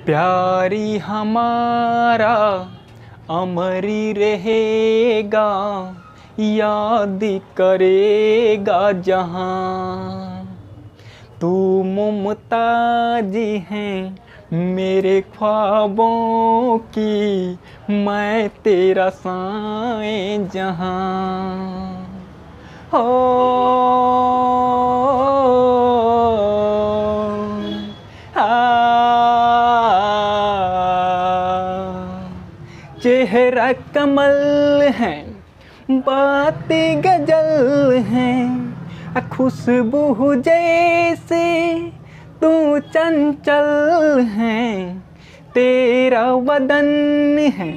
प्यारी हमारा अमर ही रहेगा, याद करेगा जहां। तू मुमताज है मेरे ख्वाबों की, मैं तेरा साए जहां। हो चेहरा कमल है, बातें गजल हैं, खुशबू जैसे तू चंचल है। तेरा बदन है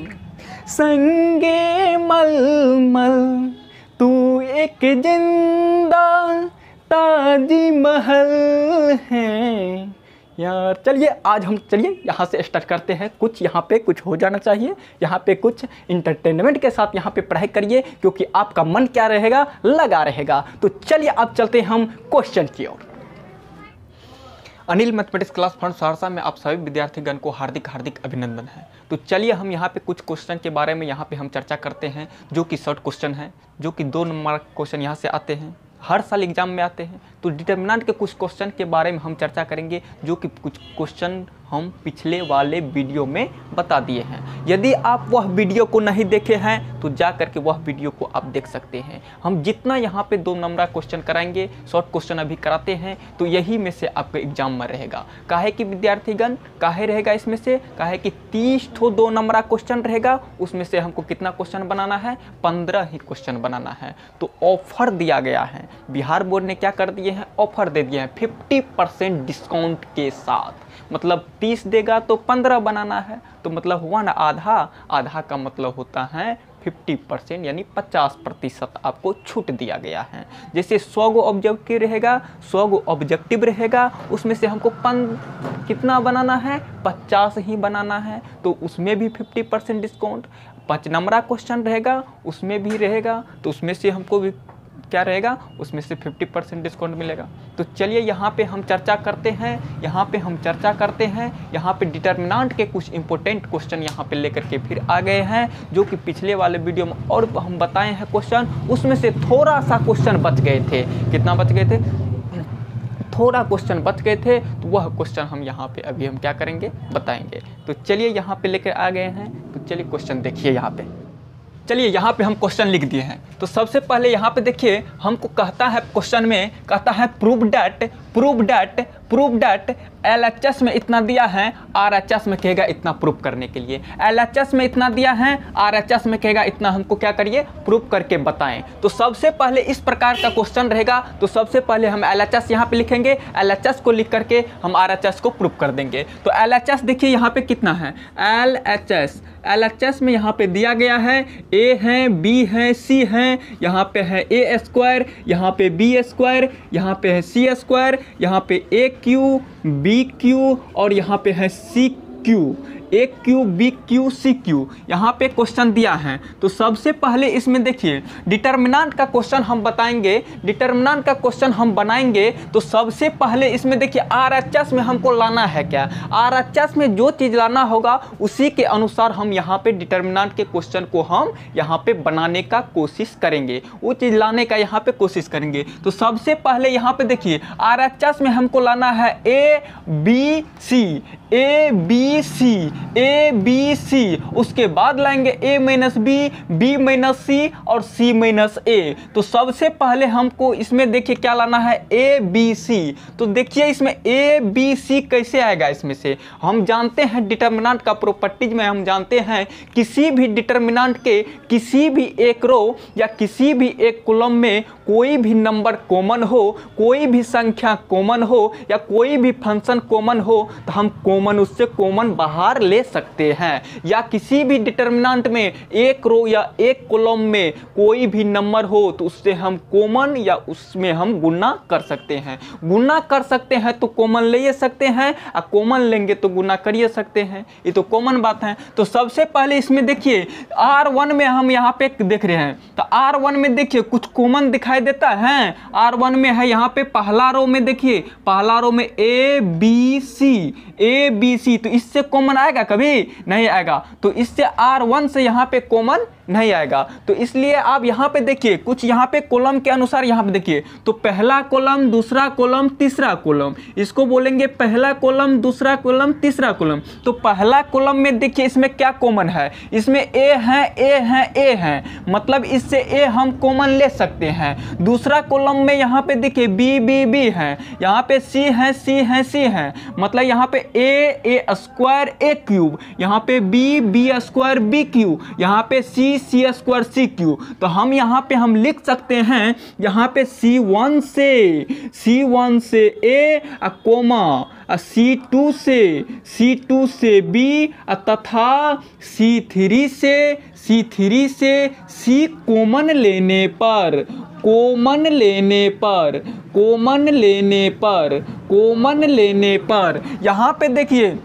संगे मलमल, तू एक जिंदा ताज महल है। यार चलिए आज हम यहाँ से स्टार्ट करते हैं। कुछ यहाँ पे कुछ हो जाना चाहिए, यहाँ पे कुछ इंटरटेनमेंट के साथ यहाँ पे पढ़ाई करिए, क्योंकि आपका मन क्या रहेगा, लगा रहेगा। तो चलिए अब चलते हैं हम क्वेश्चन की ओर। Anil mathematics class fund Saharsa में आप सभी विद्यार्थीगण को हार्दिक हार्दिक अभिनंदन है। तो चलिए हम यहाँ पे कुछ क्वेश्चन के बारे में यहाँ पे हम चर्चा करते हैं, जो कि शॉर्ट क्वेश्चन है, जो कि 2 नंबर क्वेश्चन यहाँ से आते हैं, हर साल एग्जाम में आते हैं। तो डिटर्मिनेंट के कुछ क्वेश्चन के बारे में हम चर्चा करेंगे, जो कि कुछ क्वेश्चन हम पिछले वाले वीडियो में बता दिए हैं। यदि आप वह वीडियो को नहीं देखे हैं तो जा करके वह वीडियो को आप देख सकते हैं। हम जितना यहाँ पे 2 नंबर क्वेश्चन कराएंगे, शॉर्ट क्वेश्चन अभी कराते हैं, तो यही में से आपका एग्जाम में रहेगा। काहे कि विद्यार्थीगण काहे रहेगा इसमें से, काहे कि 30 ठो 2 नंबर क्वेश्चन रहेगा, उसमें से हमको कितना क्वेश्चन बनाना है, 15 ही क्वेश्चन बनाना है। तो ऑफर दिया गया है, बिहार बोर्ड ने क्या कर दिए हैं, ऑफर दे दिए हैं 50% डिस्काउंट के साथ। मतलब 30 देगा तो 15 बनाना है, तो मतलब हुआ ना आधा। आधा का मतलब होता है 50%, यानी 50% आपको छूट दिया गया है। जैसे 100 गो ऑब्जेक्टिव रहेगा, 100 गो ऑब्जेक्टिव रहेगा, उसमें से हमको कितना बनाना है, 50 ही बनाना है, तो उसमें भी 50% डिस्काउंट। 5 नंबर क्वेश्चन रहेगा, उसमें भी रहेगा, तो उसमें से हमको भी क्या रहेगा, उसमें से 50% डिस्काउंट मिलेगा। तो चलिए यहाँ पे हम चर्चा करते हैं, यहाँ पे डिटर्मिनेंट के कुछ इंपॉर्टेंट क्वेश्चन यहाँ पे लेकर के फिर आ गए हैं, जो कि पिछले वाले वीडियो में और हम बताए हैं क्वेश्चन, उसमें से थोड़ा सा क्वेश्चन बच गए थे। कितना बच गए थे, थोड़ा क्वेश्चन बच गए थे, तो वह क्वेश्चन हम यहाँ पे अभी हम क्या करेंगे, बताएंगे। तो चलिए यहाँ पे लेकर आ गए हैं, तो चलिए क्वेश्चन देखिए। यहाँ पे चलिए यहाँ पे हम क्वेश्चन लिख दिए हैं। तो सबसे पहले यहाँ पे देखिए, हमको कहता है क्वेश्चन में, कहता है प्रूव डैट LHS में इतना दिया है, RHS में कहेगा इतना प्रूफ करने के लिए। LHS में इतना दिया है, RHS में कहेगा इतना, हमको क्या करिए, प्रूफ करके बताएं। तो सबसे पहले इस प्रकार का क्वेश्चन रहेगा, तो सबसे पहले हम LHS यहाँ पे लिखेंगे, LHS को लिख करके हम RHS को प्रूफ कर देंगे। तो LHS देखिए यहाँ पे कितना है, LHS में यहाँ पे दिया गया है, A है, B है, C है, यहाँ पे है A², यहाँ पे B², यहाँ पे है C², यहाँ पे AQ, BQ और यहाँ पे है CQ, AQ, BQ, CQ यहाँ पे क्वेश्चन दिया है। तो सबसे पहले इसमें देखिए डिटर्मिनेंट का क्वेश्चन हम बताएंगे, डिटर्मिनेंट का क्वेश्चन हम बनाएंगे। तो सबसे पहले इसमें देखिए RHS में हमको लाना है क्या, RHS में जो चीज़ लाना होगा उसी के अनुसार हम यहाँ पे डिटर्मिनेंट के क्वेश्चन को हम यहाँ पे बनाने का कोशिश करेंगे, वो चीज़ लाने का यहाँ पे कोशिश करेंगे। तो सबसे पहले यहाँ पे देखिए RHS में हमको लाना है A B C, उसके बाद लाएंगे A - B - C और C - A। तो सबसे पहले हमको इसमें देखिए क्या लाना है, A B C। तो देखिए इसमें A B C कैसे आएगा, इसमें से हम जानते हैं डिटर्मिनेंट का प्रॉपर्टीज में हम जानते हैं, किसी भी डिटर्मिनेंट के किसी भी एक रो या किसी भी एक कॉलम में कोई भी नंबर कॉमन हो, कोई भी संख्या कॉमन हो या कोई भी फंक्शन कॉमन हो, तो हम कॉमन उससे कॉमन बाहर ले सकते हैं, या किसी भी डिटर्मिनेंट में एक रो या एक कॉलम में कोई भी नंबर हो तो उससे हम कॉमन या उसमें हम गुना कर सकते हैं। गुना कर सकते हैं तो कॉमन ले सकते हैं, और कॉमन लेंगे तो गुना करिए सकते हैं, ये तो कॉमन बात है। तो सबसे पहले इसमें देखिए R1 में हम यहाँ पे देख रहे हैं, तो R1 में देखिए कुछ कॉमन दिखाई देता है। R1 में है यहाँ पे पहला रो में, देखिए पहला रो में A B C, तो इससे कॉमन आएगा? कभी नहीं आएगा। तो इससे R1 से यहाँ पे कॉमन नहीं आएगा। तो इसलिए आप यहाँ पे देखिए कुछ यहाँ पे कॉलम के अनुसार यहाँ पे देखिए, तो पहला कॉलम, दूसरा कॉलम, तीसरा कॉलम, इसको बोलेंगे पहला कॉलम, दूसरा कॉलम, तीसरा कॉलम। तो पहला कॉलम में देखिए इसमें क्या कॉमन है, इसमें A है, A है, A है, मतलब इससे A हम कॉमन ले सकते हैं। दूसरा कॉलम में यहाँ पे देखिए B B B है, यहाँ पे C है, C है, C है, मतलब यहाँ पे A स्क्वायर A क्यूब, यहाँ पे B स्क्वायर B क्यूब, यहाँ पे C स्क्वायर C क्यूब। तो हम यहाँ पे हम लिख सकते हैं यहाँ पे C1 से A कोमा, C2 से B तथा C3 से C कॉमन लेने पर यहाँ पे देखिए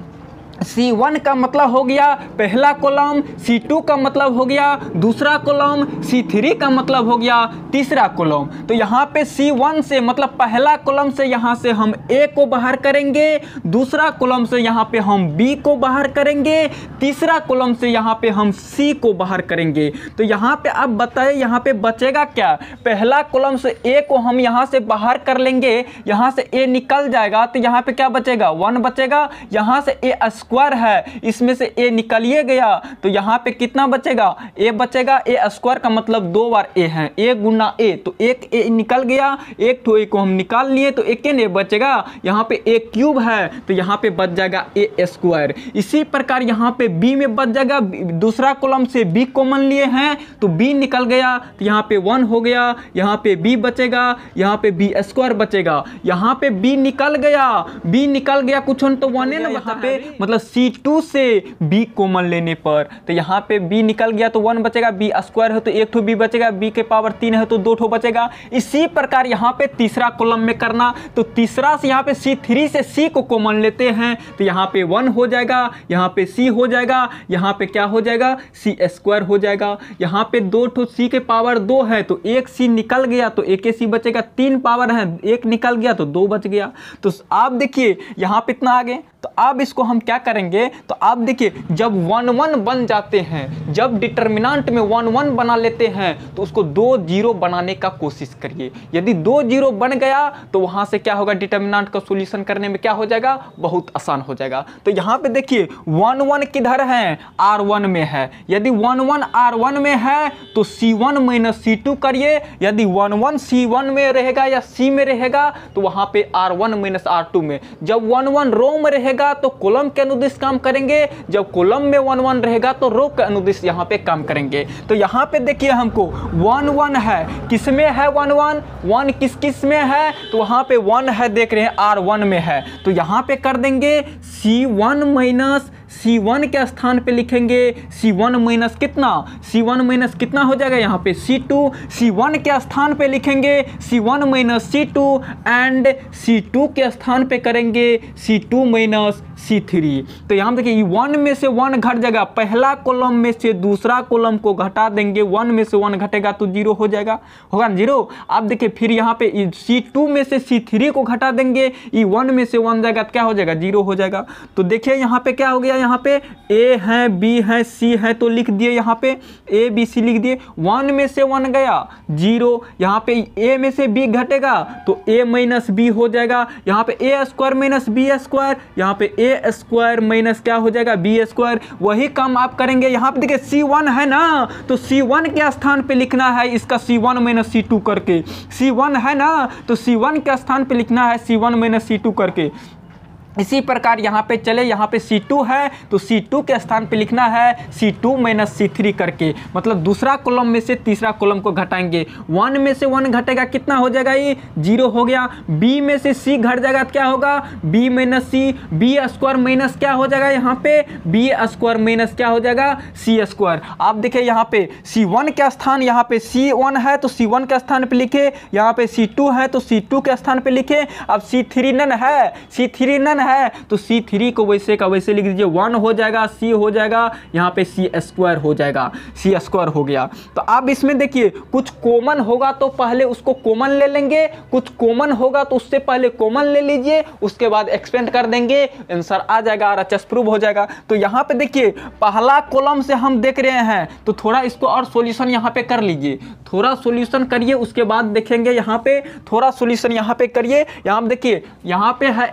C1 का मतलब हो गया पहला कॉलम, C2 का मतलब हो गया दूसरा कॉलम, C3 का मतलब हो गया तीसरा कॉलम। तो यहाँ पे C1 से मतलब पहला कॉलम से यहाँ से हम A को बाहर करेंगे, दूसरा कॉलम से यहाँ पे हम B को बाहर करेंगे, तीसरा कॉलम से यहाँ पे हम C को बाहर करेंगे। तो यहाँ पे अब बताइए यहाँ पे बचेगा क्या? पहला कॉलम से A को हम यहाँ से बाहर कर लेंगे, यहाँ से A निकल जाएगा, तो यहाँ पे क्या बचेगा? 1 बचेगा। यहाँ से A स्क्वायर है, इसमें से A निकलिए गया, तो यहाँ पे कितना बचेगा? A बचेगा। A स्क्वायर का मतलब 2 बार A है, A गुना A, तो एक A निकल गया, एक तो A को हम निकाल लिए, तो एक A बचेगा। यहाँ पे A क्यूब है, तो यहाँ पे बच जाएगा A स्क्वायर। इसी प्रकार यहाँ पे B में बच जाएगा, दूसरा कॉलम से B कॉमन लिए हैं तो B निकल गया, तो यहाँ पे 1 हो गया, यहाँ पे B बचेगा, यहाँ पे B स्क्वायर बचेगा, यहाँ पे B निकल गया कुछ तो 1 है ना, यहाँ पे मतलब C2 से B कॉमन लेने पर, तो यहाँ पे B निकल गया तो 1 बचेगा, B स्क्वायर है तो 1 ठो B बचेगा, B के पावर 3 है तो 2 ठो बचेगा। इसी प्रकार यहाँ पे तीसरा कॉलम में करना, तो तीसरा से यहाँ पे C3 से C को कॉमन लेते हैं, तो यहाँ पे 1 हो जाएगा, यहाँ पे C हो जाएगा, यहाँ पे क्या हो जाएगा? C स्क्वायर हो जाएगा। यहाँ पे 2 ठो C के पावर 2 है तो एक C निकल गया तो एक C बचेगा, 3 पावर है, एक निकल गया तो 2 बच गया। तो आप देखिए यहाँ पे इतना आगे, तो अब इसको हम क्या करेंगे? तो आप देखिए जब 1 1 बन जाते हैं, जब डिटर्मिनेंट में 1 1 बना लेते हैं तो उसको 2 0 बनाने का कोशिश करिए। यदि 2 0 बन गया तो वहां से क्या होगा? डिटर्मिनेंट का सॉल्यूशन करने में क्या हो जाएगा? बहुत आसान हो जाएगा। तो यहाँ पे देखिए 1 1 किधर है? R1 में है। यदि 1 1 R1 में है तो C1 माइनस C2 करिए। यदि 1 1 C1 में रहेगा या C में रहेगा तो वहां पे R1 माइनस R2 में। जब 1 1 रो में रहेगा तो कॉलम के अनुदिश काम करेंगे, जब कॉलम में 1 1 रहेगा तो रो के अनुदिश यहाँ पे काम करेंगे। तो यहाँ पे देखिए हमको 1 1 है, किसमें है 1 1? 1 किस में है? तो वहाँ पे 1 है, देख रहे हैं R1 में है, तो यहाँ पे कर देंगे C1 माइनस C1 के स्थान पे लिखेंगे C1 माइनस कितना? C1 माइनस कितना हो जाएगा? यहाँ पे C2। C1 के स्थान पे लिखेंगे C1 minus C2 and C2 के स्थान पे करेंगे C2 माइनस C3। तो यहाँ देखिए 1 में से 1 घट जाएगा, पहला कॉलम में से दूसरा कॉलम को घटा देंगे, 1 में से 1 घटेगा तो 0 हो जाएगा, होगा 0। अब देखिए फिर यहाँ पे C2 में से C3 को घटा देंगे, 1 में से 1 जाएगा तो क्या हो जाएगा? 0 हो जाएगा। तो देखिए यहाँ पे क्या हो गया? यहाँ पे A है, B है, C है, तो लिख दिए यहाँ पे A B C लिख दिए। 1 में से 1 गया 0, यहाँ पे A में से B घटेगा तो A माइनस B हो जाएगा, यहाँ पे A square minus B square, यहाँ पे A स्क्वायर माइनस क्या हो जाएगा? B square. वही काम आप करेंगे यहाँ पे, देखिए C1 है ना, तो C1 के स्थान पे लिखना है इसका C1 माइनस C2 करके। C1 है ना, तो C1 के स्थान पे लिखना है C1 माइनस C2 करके। इसी प्रकार यहाँ पे चले, यहाँ पे C2 है तो C2 के स्थान पे लिखना है C2 माइनस C3 करके, मतलब दूसरा कॉलम में से तीसरा कॉलम को घटाएंगे। 1 में से 1 घटेगा, कितना हो जाएगा, ये 0 हो गया। B में से C घट जाएगा तो क्या होगा, B minus C, B square minus क्या हो जाएगा, यहाँ पे B स्क्वायर माइनस क्या हो जाएगा, C स्क्वायर। आप देखिए यहाँ पे C1 का स्थान, यहाँ पे C1 है तो C1 के स्थान पे लिखे, यहाँ पे C2 है तो C2 के स्थान पे लिखे। अब C3 नन है, C3 नन है तो C3 को वैसे का वैसे लिख दीजिए, 1 हो जाएगा, C हो जाएगा, यहाँ पे C स्क्वायर हो जाएगा, C स्क्वायर हो गया। तो अब इसमें देखिए कुछ कॉमन होगा तो पहले उसको कॉमन ले लेंगे, कुछ कॉमन होगा तो उससे पहले कॉमन ले लीजिए, उसके बाद एक्सपेंड कर देंगे, आंसर आ जाएगा, RHS प्रूव हो जाएगा। तो यहाँ पे देखिए पहला कॉलम से हम देख रहे हैं तो थोड़ा इसको और सॉल्यूशन यहाँ पे कर लीजिए, थोड़ा सॉल्यूशन करिए, उसके बाद देखेंगे। यहाँ पे थोड़ा सॉल्यूशन यहाँ पे करिए। यहाँ देखिए यहाँ पे है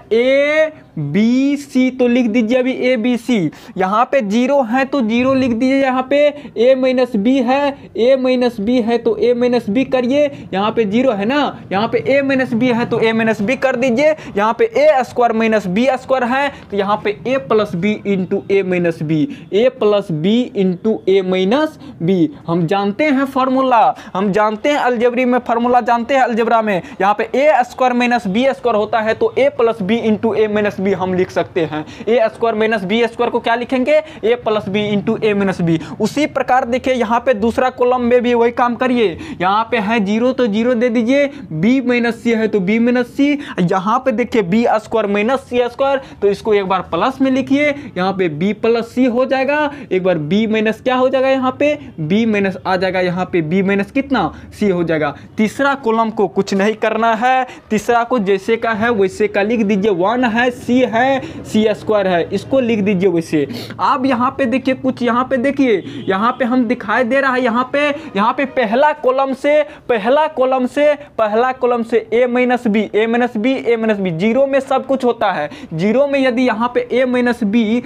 ABC तो लिख दीजिए अभी ABC, यहाँ पे 0 है तो 0 लिख दीजिए, यहाँ पे A माइनस B है, A माइनस B है तो A माइनस B करिए, यहाँ पे 0 है ना, यहाँ पे A माइनस B है तो A माइनस B कर दीजिए, यहाँ पे A square minus B square है तो यहाँ पे A plus B into A minus B, A plus B into A minus B। हम जानते हैं फार्मूला, हम जानते हैं अलजेब्री में फार्मूला जानते हैं अलजेब्रा में, यहाँ पे A square minus B square होता है तो A plus B into A minus B हम लिख सकते हैं। A square minus B square को क्या लिखेंगे, A plus B into A minus B। उसी प्रकार देखिए यहाँ पे दूसरा कॉलम में भी वही काम करिए, यहाँ पे है 0 तो 0 दे दीजिए, B माइनस C है तो B माइनस C, यहाँ पे देखिए B square minus C square तो इसको एक बार प्लस में लिखिए, यहाँ पे B प्लस C हो जाएगा, एक बार B माइनस क्या हो जाएगा, यहाँ पे B माइनस आ जाएगा, यहाँ पे B माइनस कितना C हो जाएगा। तीसरा कॉलम को कुछ नहीं करना है, तीसरा को जैसे का है वैसे का लिख दीजिए, 1 है C है C स्क्वायर है, इसको लिख दीजिए वैसे। अब यहाँ पे देखिए कुछ, यहाँ पे देखिए यहाँ पे हम दिखाई दे रहा है, यहाँ पे पहला कॉलम से A minus B, A minus B, A minus B, 0 में सब कुछ होता है। 0 में यदि यहाँ पे A माइनस B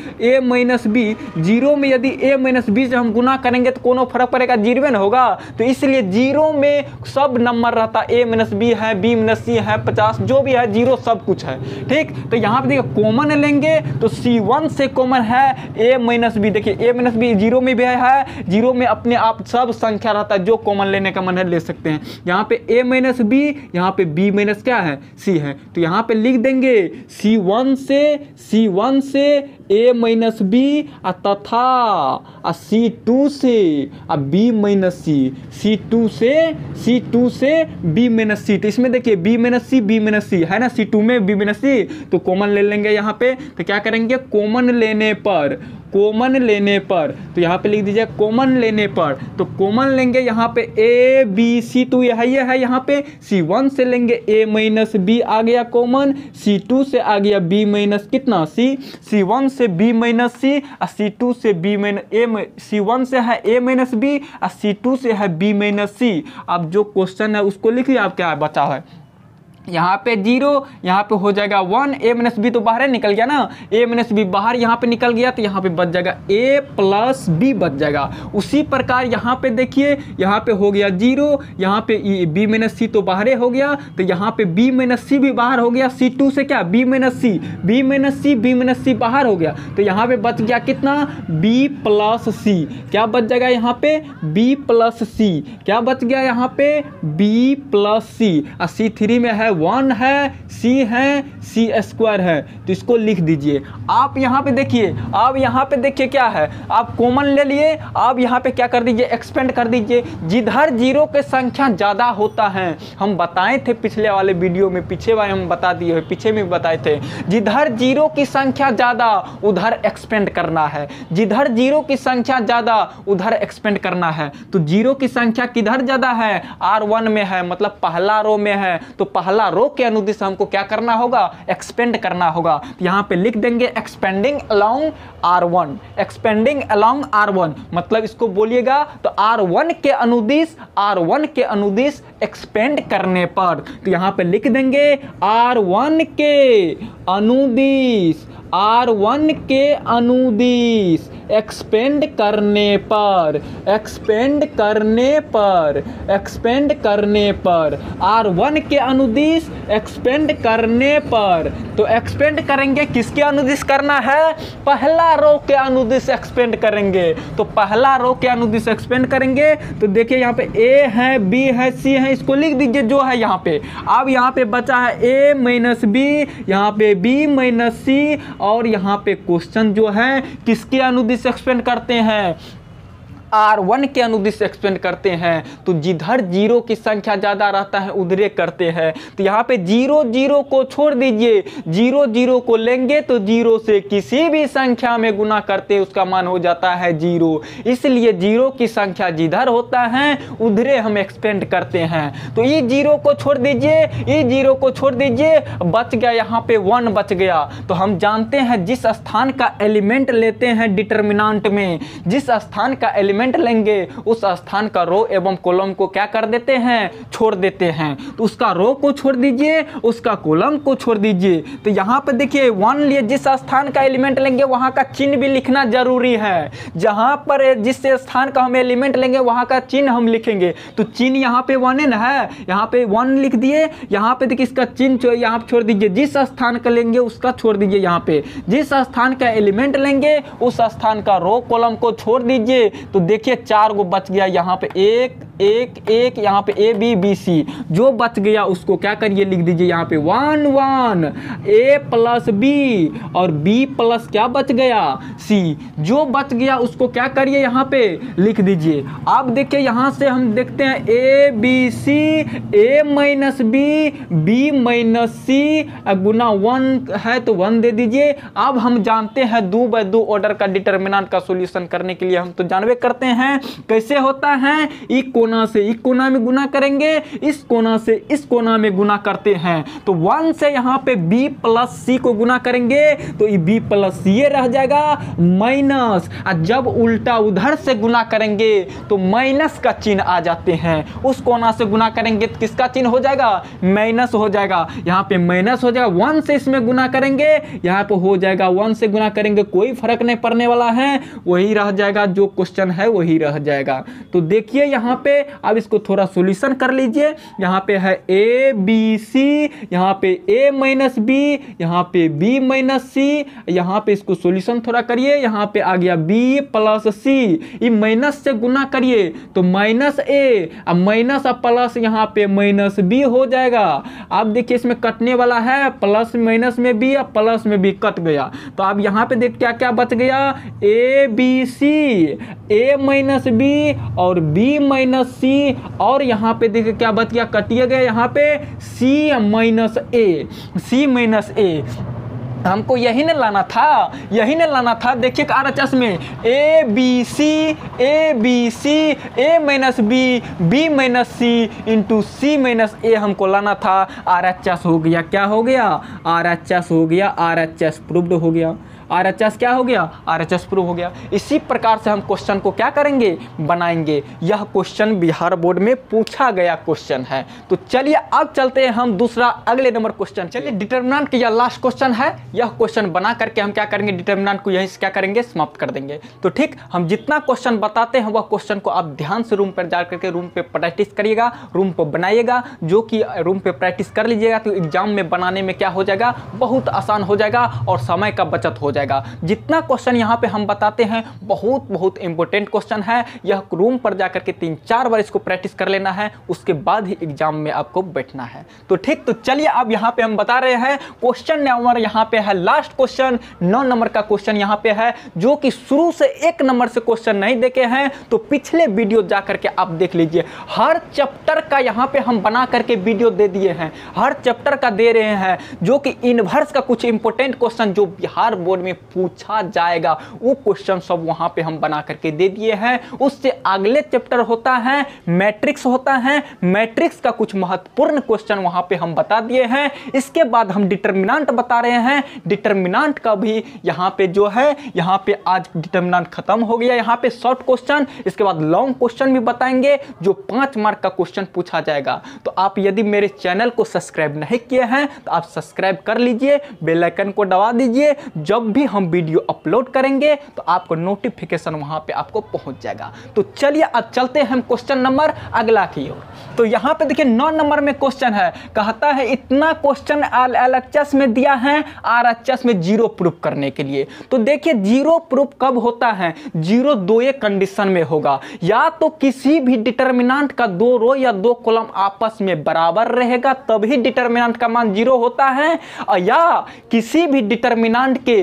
0 में यदि A माइनस B से हम गुना करेंगे तो कोनो फर्क पड़ेगा, 0 न होगा। तो इसलिए 0 में सब नंबर रहता, A माइनस B है, B माइनस C है, 50 जो भी है, 0 सब कुछ है, ठीक। तो यहाँ पे देखिए कॉमन लेंगे तो C1 से कॉमन है A माइनस B, देखिए A माइनस B 0 में भी है, 0 में अपने आप सब संख्या रहता है, जो कॉमन लेने का मन है ले सकते हैं। यहाँ पे A माइनस B, यहाँ पे B माइनस क्या है, C है, तो यहाँ पे लिख देंगे C1 से A माइनस B तथा C2 से B माइनस C, C2 से B माइनस C। तो इसमें देखिए B माइनस C है ना, C2 में B माइनस C, तो कॉमन ले लेंगे यहाँ पे। तो क्या करेंगे, कॉमन लेने पर तो यहाँ पे लिख दीजिए कॉमन लेने पर, तो कॉमन लेंगे यहाँ पे A B C, तो यह है यहाँ पे C1 से लेंगे A माइनस B आ गया कॉमन, C2 से आ गया B माइनस कितना C, C1 से B माइनस C, C2 से B माइनस C1 से है A माइनस B, C2 से है B माइनस C। अब जो क्वेश्चन है उसको लिखिए, आप क्या बचा है, यहाँ पे 0, यहाँ पे हो जाएगा 1, A माइनस B तो बाहर निकल गया ना, A माइनस B बाहर यहाँ पे निकल गया तो यहाँ पे बच जाएगा A प्लस B बच जाएगा। उसी प्रकार यहाँ पे देखिए, यहाँ पे हो गया 0, यहाँ पे B माइनस C तो बाहर हो गया, तो यहाँ पे B माइनस C भी बाहर हो गया, C2 से क्या B माइनस C बाहर हो गया, तो यहाँ पे बच गया कितना B प्लस C, क्या बच जाएगा यहाँ पे B प्लस C, क्या बच गया यहाँ पे B प्लस C। C3 में है 1 है, C है, C स्क्वायर है, तो इसको लिख दीजिए। आप यहाँ पे देखिए, अब यहाँ पे देखिए क्या है, आप कॉमन ले लिए, अब यहाँ पे क्या कर दीजिए, एक्सपेंड कर दीजिए। जिधर 0 के संख्या ज़्यादा होता है, हम बताए थे पिछले वाले वीडियो में, पीछे वाले हम बता दिए, पीछे में बताए थे, जिधर 0 की संख्या ज़्यादा उधर एक्सपेंड करना है, जिधर 0 की संख्या ज़्यादा उधर एक्सपेंड करना है। तो 0 की संख्या किधर ज़्यादा है, R1 में है, मतलब पहला रो में है, तो पहला रो के अनुदिश हमको क्या करना होगा, एक्सपेंड करना होगा। तो यहाँ पे लिख देंगे एक्सपेंडिंग अलोंग R1, मतलब इसको बोलिएगा तो R1 के अनुदिश एक्सपेंड करने पर, तो यहाँ पे लिख देंगे R1 के अनुदिश एक्सपेंड करने पर, एक्सपेंड करने पर, एक्सपेंड करने पर, R1 के अनुदिश एक्सपेंड करने पर। तो एक्सपेंड करेंगे किसके अनुदिश करना है? पहला रो के अनुदिश एक्सपेंड करेंगे। तो पहला रो के अनुदिश एक्सपेंड करेंगे। तो देखिए यहाँ पे A है, B है, C है, इसको लिख दीजिए जो है यहाँ पे। अब यहाँ पे बचा है A माइनस B, यहाँ पे B माइनस C, और यहाँ पे क्वेश्चन जो है किसके अनुदिश एक्सपेंड करते हैं? R1 के अनुदिश एक्सपेंड करते हैं। तो जिधर जीरो की संख्या ज़्यादा रहता है उधरे करते हैं। तो यहाँ पे 0 0 को छोड़ दीजिए, 0 0 को लेंगे तो 0 से किसी भी संख्या में गुना करते उसका मान हो जाता है 0। इसलिए 0 की संख्या जिधर होता है उधरे हम एक्सपेंड करते हैं। तो ये 0 को छोड़ दीजिए, ये 0 को छोड़ दीजिए, बच गया यहाँ पे 1 बच गया। तो हम जानते हैं जिस स्थान का एलिमेंट लेते हैं डिटर्मिनेंट में, जिस स्थान का एलिमेंट लेंगे उस स्थान का रो एवं कॉलम को क्या कर देते हैं? छोड़ देते हैं। तो उसका रो को छोड़ दीजिए, उसका कॉलम को छोड़ दीजिए। तो यहाँ पे देखिए 1 लिए, जिस स्थान का एलिमेंट लेंगे वहां का चिन्ह भी लिखना जरूरी है। जहां पर जिस स्थान का हम एलिमेंट लेंगे वहां का चिन्ह हम लिखेंगे। तो चिन्ह यहाँ पे 1 है, यहाँ पे 1 लिख दिए। यहाँ पे देखिए इसका चिन्ह यहाँ पे छोड़ दीजिए, जिस स्थान का लेंगे उसका छोड़ दीजिए। यहाँ पे जिस स्थान का एलिमेंट लेंगे उस स्थान का रो कॉलम को छोड़ दीजिए। तो देखिए 4 गो बच गया। यहाँ पे 1 1 1, यहाँ पे A B B C, जो बच गया उसको क्या करिए लिख दीजिए यहाँ पे 1 1, A प्लस B और B प्लस क्या बच गया? C। जो बच गया उसको क्या करिए यहाँ पे लिख दीजिए। अब देखिए यहाँ से हम देखते हैं A B C, A minus B, B minus C, गुना 1 है तो 1 दे दीजिए। अब हम जानते हैं 2 बाय 2 ऑर्डर का डिटर्मिनेंट का सॉल्यूशन करने के लिए हम तो जानवे करते हैं कैसे होता है। एक कोना से एक कोना में गुना करेंगे, इस कोना से इस कोना में गुना करते हैं। तो 1 से यहाँ पे B प्लस C को गुना करेंगे तो ये B प्लस C रह जाएगा माइनस। जब उल्टा उधर से गुना करेंगे तो माइनस का चिन्ह आ जाते हैं। उस कोना से गुना करेंगे तो किसका चिन्ह हो जाएगा? माइनस हो जाएगा। यहाँ पे माइनस हो जाएगा। 1 से इसमें गुना करेंगे, यहाँ पे हो जाएगा 1 से गुना करेंगे, कोई फर्क नहीं पड़ने वाला है, वही रह जाएगा, जो क्वेश्चन है वही रह जाएगा। तो देखिए यहाँ पे अब इसको थोड़ा सॉल्यूशन कर लीजिए। यहाँ पे है A B C, यहाँ पे A माइनस B, यहाँ पे B माइनस C, यहाँ पे इसको सॉल्यूशन थोड़ा करिए। यहाँ पे आ गया B प्लस C, ये माइनस से गुना करिए तो माइनस A, अब माइनस अब प्लस यहाँ पे माइनस B हो जाएगा। अब देखिए इसमें कटने वाला है, प्लस माइनस में B, अब प्लस में B कट गया। तो अब यहाँ पे देख क्या क्या बच गया? A B C, A minus B और B माइनस C, और यहाँ पे देखिए क्या बच गया? कटिए गया यहाँ पे C minus A, C minus A। हमको यही न लाना था, यही न लाना था। देखिए RHS में A B C, A B C, A minus B, B minus C into C minus A हमको लाना था। RHS हो गया, क्या हो गया? RHS हो गया, RHS प्रूव्ड हो गया। RHS क्या हो गया? RHS प्रूव हो गया। इसी प्रकार से हम क्वेश्चन को क्या करेंगे? बनाएंगे। यह क्वेश्चन बिहार बोर्ड में पूछा गया क्वेश्चन है। तो चलिए अब चलते हैं हम दूसरा अगले नंबर क्वेश्चन। चलिए डिटर्मिनेंट का यह लास्ट क्वेश्चन है। यह क्वेश्चन बना करके हम क्या करेंगे? डिटर्मिनेंट को यहीं से क्या करेंगे? समाप्त कर देंगे। तो ठीक, हम जितना क्वेश्चन बताते हैं वह क्वेश्चन को आप ध्यान से रूम पर जा करके रूम पे प्रैक्टिस करिएगा, रूम पर बनाइएगा। जो कि रूम पे प्रैक्टिस कर लीजिएगा तो एग्जाम में बनाने में क्या हो जाएगा? बहुत आसान हो जाएगा और समय का बचत हो जाएगा। जितना क्वेश्चन यहाँ पे हम बताते हैं बहुत इंपॉर्टेंट क्वेश्चन है। यह रूम पर जाकर के 3-4 बार इसको प्रैक्टिस कर लेना है, उसके बाद ही एग्जाम में आपको बैठना है। तो ठीक, तो चलिए अब यहाँ पे हम बता रहे हैं क्वेश्चन नंबर यहाँ पे है लास्ट क्वेश्चन, 9 नंबर का क्वेश्चन यहाँ पे है, जो कि शुरू से 1 नंबर से क्वेश्चन नहीं देखे हैं तो पिछले वीडियो जा करके आप देख लीजिए। हर चैप्टर का यहाँ पे हम बना करके वीडियो दे दिए हैं, हर चैप्टर का दे रहे हैं, जो कि इनवर्स का कुछ इंपॉर्टेंट क्वेश्चन जो बिहार बोर्ड में पूछा जाएगा वो क्वेश्चन सब वहां पे हम बना करके दे दिए हैं। उससे अगले चैप्टर होता है मैट्रिक्स होता है, मैट्रिक्स का कुछ महत्वपूर्ण क्वेश्चन वहां पे हम बता दिए हैं। इसके बाद हम डिटर्मिनेंट बता रहे हैं, डिटर्मिनेंट का भी यहाँ पे जो है, यहाँ पे आज डिटर्मिनेंट खत्म हो गया। यहाँ पे शॉर्ट क्वेश्चन, इसके बाद लॉन्ग क्वेश्चन भी बताएंगे जो 5 मार्क का क्वेश्चन पूछा जाएगा। तो आप यदि मेरे चैनल को सब्सक्राइब नहीं किए हैं तो आप सब्सक्राइब कर लीजिए, बेल आइकन को दबा दीजिए। जब भी हम वीडियो अपलोड करेंगे तो आपको नोटिफिकेशन वहां पे आपको पहुंच जाएगा। तो चलिए अब चलते हैं हम क्वेश्चन नंबर अगला की ओर। तो यहाँ पे देखिए 9 नंबर में क्वेश्चन है, कहता है इतना क्वेश्चन एलएचएस में दिया है आरएचएस में जीरो प्रूफ करने के लिए। तो देखिए जीरो प्रूफ कब होता है, जीरो दो एक कंडीशन में होगा, या तो किसी भी डिटर्मिनेंट का 2 रो या 2 कॉलम आपस में बराबर रहेगा तभी डिटर्मिनेंट का मान जीरो होता है, या किसी भी डिटर्मिनेंट के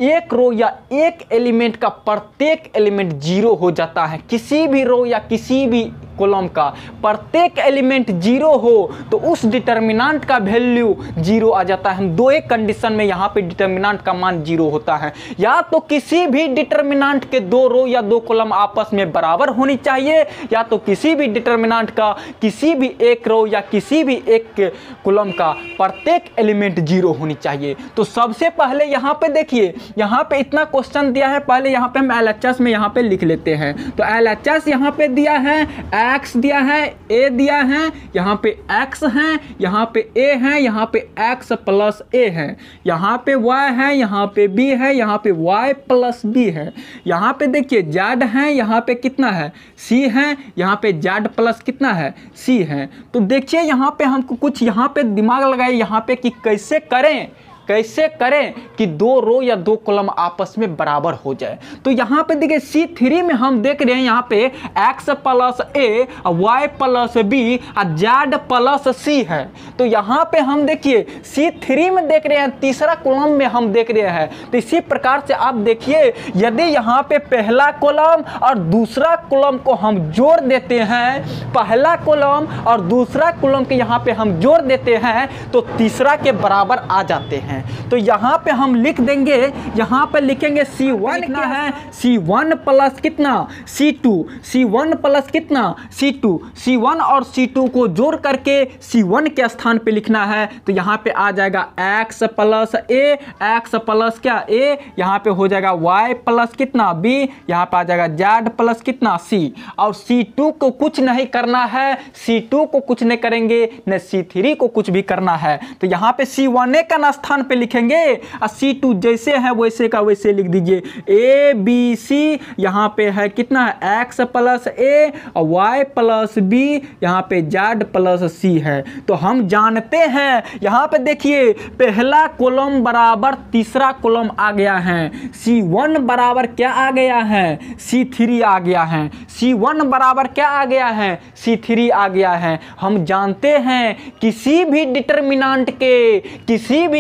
एक रो या एक एलिमेंट का प्रत्येक एलिमेंट जीरो हो जाता है। किसी भी रो या किसी भी कॉलम का प्रत्येक एलिमेंट जीरो हो तो उस डिटर्मिनेंट का वैल्यू जीरो आ जाता है। हम दो एक कंडीशन में यहाँ पे डिटर्मिनेंट का मान जीरो होता है, या तो किसी भी डिटर्मिनेंट के 2 रो या 2 कॉलम आपस में बराबर होनी चाहिए, या तो किसी भी डिटर्मिनेंट का किसी भी एक रो या किसी भी एक कॉलम का प्रत्येक एलिमेंट जीरो होनी चाहिए। तो सबसे पहले यहाँ पे देखिए, यहाँ पे इतना क्वेश्चन दिया है, पहले यहाँ पे हम एलएचएस में यहाँ पे लिख लेते हैं। तो एलएचएस यहाँ पे दिया है, x दिया है, a दिया है, यहाँ पे x है, यहाँ पे a है, यहाँ पे x प्लस a है, यहाँ पे y है, यहाँ पे b है, यहाँ पे y प्लस b है, यहाँ पे देखिए z है, यहाँ पे कितना है c है, यहाँ पे z प्लस कितना है c है। तो देखिए यहाँ पे हमको कुछ यहाँ पे दिमाग लगाए यहाँ पे कि कैसे करें कि 2 रो या 2 कॉलम आपस में बराबर हो जाए। तो यहाँ पे देखिए C3 में हम देख रहे हैं यहाँ पे x plus a y plus b z plus c है। तो यहाँ पे हम देखिए C3 में देख रहे हैं, तीसरा कॉलम में हम देख रहे हैं। तो इसी प्रकार से आप देखिए यदि यहाँ पे पहला कॉलम और दूसरा कॉलम को हम जोड़ देते हैं, पहला कॉलम और दूसरा कॉलम के यहाँ पे हम जोड़ देते हैं तो तीसरा के बराबर आ जाते हैं। तो यहाँ पे हम लिख देंगे, यहाँ पे लिखेंगे C1 कितना है, C1 प्लस कितना C2, C1 प्लस कितना C2, C1 और C2 को जोड़ करके C1 के स्थान पे लिखना है। तो यहाँ पे आ जाएगा x plus a, x plus क्या a, यहाँ पे हो जाएगा y प्लस कितना b, यहाँ पे आ जाएगा z प्लस कितना c, और C2 को कुछ नहीं करना है, C2 को कुछ नहीं करेंगे न C3 को कुछ भी करना है। तो यहाँ पे C1a का स्थान पे लिखेंगे और C2 जैसे है वैसे का वैसे लिख दीजिए। a b c यहाँ पे है कितना है x प्लस a और y प्लस b, यहाँ पे z प्लस c है। तो हम जानते हैं यहाँ पे देखिए पहला कॉलम बराबर तीसरा कॉलम आ गया है, C1 बराबर क्या आ गया है C3 आ गया है, C1 बराबर क्या आ गया है C3 आ गया है। हम जानते हैं किसी भी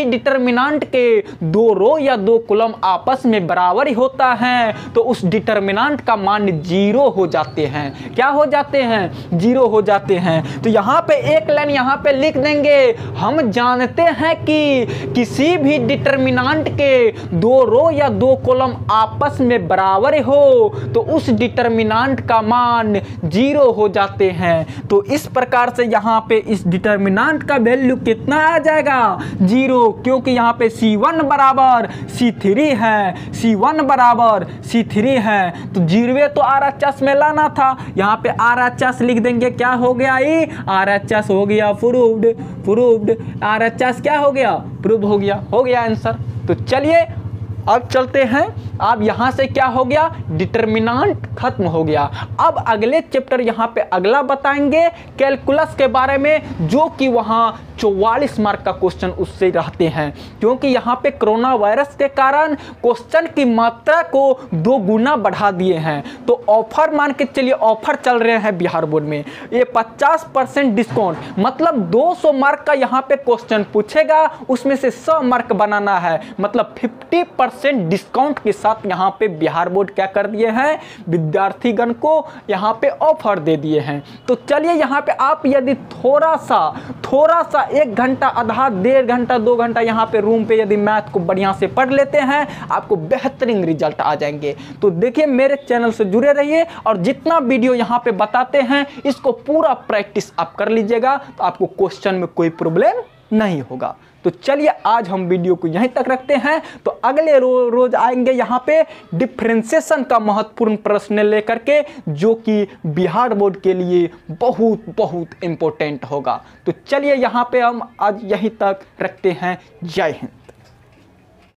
डिटर्मिनेंट के 2 रो या 2 कॉलम आपस में बराबर होता है तो उस डिटर्मिनेंट का मान जीरो हो जाते हैं। क्या हो जाते हैं? जीरो हो जाते हैं। तो यहाँ पे एक लाइन यहाँ पे लिख देंगे, हम जानते हैं कि किसी भी डिटर्मिनेंट के 2 रो या 2 कॉलम आपस में बराबर हो तो उस डिटर्मिनेंट का मान जीरो हो जाते हैं। तो इस प्रकार से यहाँ पे इस डिटर्मिनेंट का वैल्यू कितना आ जाएगा? जीरो, क्योंकि यहाँ पे C1 बराबर C3 है, C1 बराबर C3 है। तो जीरो तो RHS में लाना था, यहाँ पे RHS लिख देंगे। क्या हो गया? ये RHS हो गया प्रूव्ड। RHS क्या हो गया? प्रूव हो गया आंसर। तो चलिए अब चलते हैं। अब यहाँ से क्या हो गया? डिटर्मिनेंट खत्म हो गया। अब अगले चैप्टर यहाँ पे अगला बताएंगे कैलकुलस के बारे में, जो कि वहाँ 44 मार्क का क्वेश्चन उससे रहते हैं, क्योंकि यहाँ पे कोरोना वायरस के कारण क्वेश्चन की मात्रा को 2 गुना बढ़ा दिए हैं। तो ऑफर मान के चलिए, ऑफर चल रहे हैं बिहार बोर्ड में, ये 50% डिस्काउंट, मतलब 200 मार्क का यहाँ पे क्वेश्चन पूछेगा, उसमें से 100 मार्क बनाना है, मतलब 50% डिस्काउंट के साथ यहाँ पे बिहार बोर्ड क्या कर दिए हैं? विद्यार्थीगण को यहाँ पे ऑफर दे दिए हैं। तो चलिए यहाँ पे आप यदि थोड़ा सा 1 घंटा, आधा, 1.5 घंटा, 2 घंटा यहाँ पे रूम पे यदि मैथ को बढ़िया से पढ़ लेते हैं, आपको बेहतरीन रिजल्ट आ जाएंगे। तो देखिए मेरे चैनल से जुड़े रहिए और जितना वीडियो यहाँ पे बताते हैं इसको पूरा प्रैक्टिस आप कर लीजिएगा, तो आपको क्वेश्चन में कोई प्रॉब्लम नहीं होगा। तो तो चलिए आज हम वीडियो को यहीं तक रखते हैं। तो अगले रोज आएंगे यहाँ पे डिफरेंशिएशन का महत्वपूर्ण प्रश्न लेकर के, जो कि बिहार बोर्ड के लिए बहुत बहुत इंपॉर्टेंट होगा। तो चलिए यहाँ पे हम आज यहीं तक रखते हैं। जय हिंद।